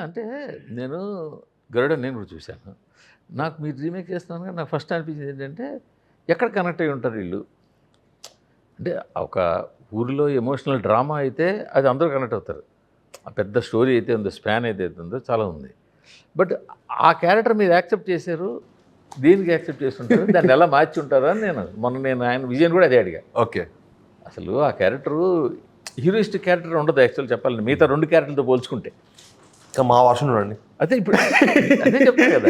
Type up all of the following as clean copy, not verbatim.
అంటే నేను గరుడ నేను కూడా చూశాను. నాకు మీరు రీమేక్ చేస్తున్నాను కానీ నాకు ఫస్ట్ అనిపించింది ఏంటంటే, ఎక్కడ కనెక్ట్ అయ్యి ఉంటారు వీళ్ళు? అంటే ఒక ఊరిలో ఎమోషనల్ డ్రామా అయితే అది అందరూ కనెక్ట్ అవుతారు. ఆ పెద్ద స్టోరీ అయితే ఉందో, స్పాన్ ఏదైతే ఉందో చాలా ఉంది. బట్ ఆ క్యారెక్టర్ మీరు యాక్సెప్ట్ చేశారు. దేనికి యాక్సెప్ట్ చేస్తుంటారు? దాన్ని ఎలా మార్చి ఉంటారు అని నేను ఆయన విజయన్ కూడా అదే అడిగా. ఓకే. అసలు ఆ క్యారెక్టరు హీరోయిస్టిక్ క్యారెక్టర్ ఉండదు యాక్చువల్ చెప్పాలండి. మిగతా 2 క్యారెక్టర్లతో పోల్చుకుంటే. ఇంకా మా వర్షన్ చూడండి. అదే ఇప్పుడు అదే చెప్తాను కదా.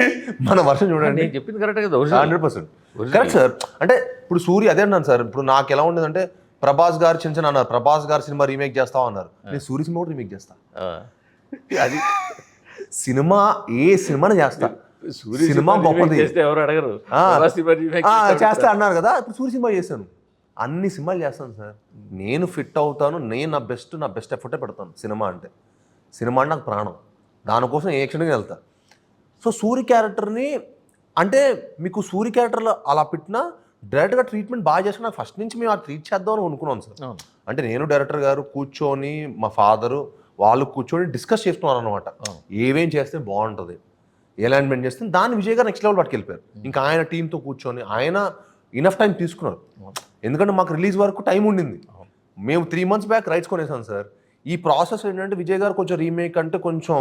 మన వర్షన్ చూడండి. నేను చెప్పింది కరెక్ట్ కదా. 100% కరెక్ట్ సార్. అంటే ఇప్పుడు సూర్య అదే అన్నాను సార్. ఇప్పుడు నాకు ఎలా ఉండేదంటే ప్రభాస్ గారు చిన్న అన్నారు, ప్రభాస్ గారు సినిమా రీమేక్ చేస్తావు అన్నారు. నేను సూర్య సినిమా కూడా రీమేక్ చేస్తా. అది సినిమా ఏ సినిమాని చేస్తా. సినిమా గొప్పది ఎవరు అడగరు. చేస్తా అన్నారు కదా. ఇప్పుడు సూర్య సినిమా చేశాను, అన్ని సినిమాలు చేస్తాను సార్. నేను ఫిట్ అవుతాను, నేను నా బెస్ట్ ఎఫర్టే పెడతాను. సినిమా అంటే నాకు ప్రాణం. దానికోసం ఏ క్షణంగా వెళ్తా. సో సూర్య క్యారెక్టర్ని అంటే మీకు సూర్య క్యారెక్టర్లో అలా పెట్టినా డైరెక్ట్గా ట్రీట్మెంట్ బాగా చేసుకుని నాకు ఫస్ట్ నుంచి మేము ట్రీట్ చేద్దాం అని అనుకున్నాను సార్. అంటే నేను డైరెక్టర్ గారు కూర్చొని మా ఫాదరు వాళ్ళు కూర్చొని డిస్కస్ చేసుకున్నారు అనమాట. ఏమేం చేస్తే బాగుంటుంది, ఏ అలైన్మెంట్ చేస్తే దాన్ని విజయ్ గారు నెక్స్ట్ లెవెల్ పట్టుకెళ్ళిపోయారు. ఇంకా ఆయన టీంతో కూర్చొని ఆయన ఇనఫ్ టైం తీసుకున్నారు. ఎందుకంటే మాకు రిలీజ్ వరకు టైం ఉండింది. మేము 3 months బ్యాక్ రైట్స్ కొనేసాం సార్. ఈ ప్రాసెస్ ఏంటంటే విజయ్ గారు కొంచెం రీమేక్ అంటే కొంచెం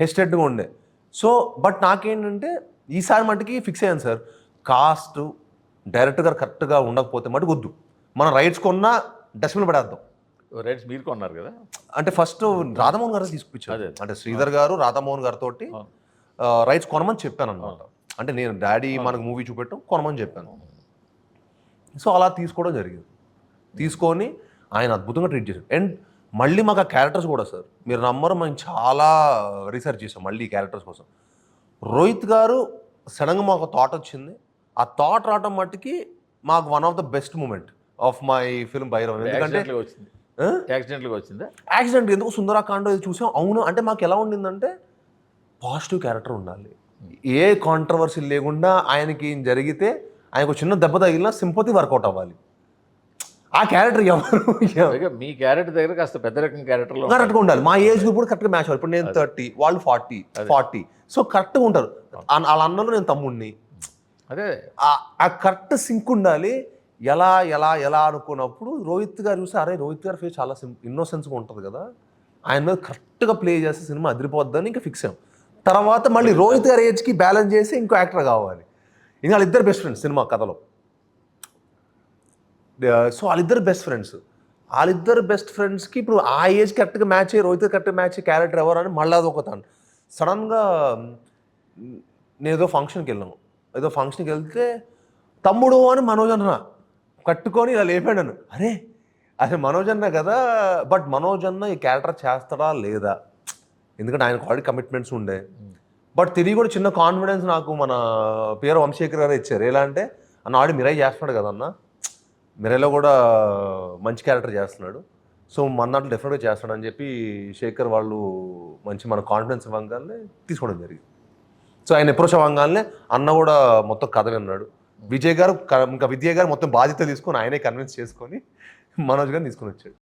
హెస్టెడ్గా ఉండే. సో బట్ నాకేంటంటే ఈసారి మటుకి ఫిక్స్ అయ్యాను సార్. కాస్ట్ డైరెక్టర్ గారు కరెక్ట్గా ఉండకపోతే మటుకు వద్దు, మనం రైట్స్ కొన్నా డస్ట్బిన్ పడేద్దాం. రైట్స్ మీరు కొన్నారు కదా. అంటే ఫస్ట్ రాధామోహన్ గారు తీసుకొచ్చారు. అంటే శ్రీధర్ గారు రాధామోహన్ గారితో రైట్స్ కొనమని చెప్పాను అనమాట. అంటే నేను డాడీ మనకు మూవీ చూపెట్టాం కొనమని చెప్పాను. సో అలా తీసుకోవడం జరిగింది. తీసుకొని ఆయన అద్భుతంగా ట్రీట్ చేశారు. అండ్ మళ్ళీ మాకు ఆ క్యారెక్టర్స్ కూడా సార్ మీరు నమ్మరు, మేము చాలా రీసెర్చ్ చేసాం మళ్ళీ ఈ క్యారెక్టర్స్ కోసం. రోహిత్ గారు సడన్గా మాకు థాట్ వచ్చింది. ఆ థాట్ రావడం మట్టుకి మాకు one of the best moment of my film Bhairav. ఎందుకంటే యాక్సిడెంట్ ఎందుకు సుందరాకాండ చూసాం. అవును అంటే మాకు ఎలా ఉండిందంటే పాజిటివ్ క్యారెక్టర్ ఉండాలి, ఏ కాంట్రవర్సీ లేకుండా ఆయనకి జరిగితే ఆయనకు చిన్న దెబ్బ తగిలినా సింపతి వర్కౌట్ అవ్వాలి. ఆ క్యారెక్టర్ ఎవరు మీ క్యారెక్టర్ దగ్గర కాస్త పెద్ద రకం క్యారెక్టర్లో కరెక్ట్గా ఉండాలి. మా ఏజ్ గ్రూప్ కూడా కరెక్ట్గా మ్యాచ్ అవ్వాలి. ఇప్పుడు నేను 30 వాళ్ళు 40. సో కరెక్ట్గా ఉంటారు. వాళ్ళ అన్నలో నేను తమ్ముడిని. అదే ఆ కరెక్ట్ సింక్ ఉండాలి. ఎలా ఎలా ఎలా అనుకున్నప్పుడు రోహిత్ గారు చూస్తే అరే రోహిత్ గారి ఫేస్ చాలా ఇన్నోసెన్స్గా ఉంటుంది కదా, ఆయన మీద కరెక్ట్గా ప్లే చేస్తే సినిమా అదిరిపోద్దని ఇంకా ఫిక్స్ అయ్యాం. తర్వాత మళ్ళీ రోహిత్ గారి ఏజ్కి బ్యాలెన్స్ చేసి ఇంకో యాక్టర్ కావాలి. ఇంకా వాళ్ళిద్దరు బెస్ట్ ఫ్రెండ్స్ సినిమా కథలో. సో వాళ్ళిద్దరు బెస్ట్ ఫ్రెండ్స్కి ఇప్పుడు ఆ ఏజ్ కరెక్ట్గా మ్యాచ్ అయ్యి రోహిత్ కరెక్ట్గా మ్యాచ్ అయ్యి క్యారెక్టర్ ఎవరు అని మళ్ళీ అది ఒకతాను. సడన్గా నేను ఏదో ఫంక్షన్కి వెళ్తే తమ్ముడు అని మనోజ్ అన్న కట్టుకొని ఇలా లేపాడాను. అరే అసలు మనోజ్ అన్న కదా, బట్ మనోజ్ అన్న ఈ క్యారెక్టర్ చేస్తాడా లేదా, ఎందుకంటే ఆయనకు ఆల్రెడీ కమిట్మెంట్స్ ఉండే. బట్ తిరిగి కూడా చిన్న కాన్ఫిడెన్స్ నాకు మన పేరు వంశేఖర్ గారు ఇచ్చారు. ఎలా అంటే అన్న ఆల్రెడీ మిరై చేస్తున్నాడు కదన్న, మిరైలో కూడా మంచి క్యారెక్టర్ చేస్తున్నాడు, సో మన దాంట్లో డెఫినెట్గా చేస్తాడు అని చెప్పి శేఖర్ వాళ్ళు మంచి మన కాన్ఫిడెన్స్ ఇవ్వగానే తీసుకోవడం జరిగింది. సో ఆయన అప్రోచ్ అవ్వగానే అన్న కూడా మొత్తం కథ విన్నాడు. విజయ్ గారు ఇంకా విద్య గారు మొత్తం బాధ్యత తీసుకొని ఆయనే కన్విన్స్ చేసుకొని మనోజ్ గారిని తీసుకొని వచ్చాడు.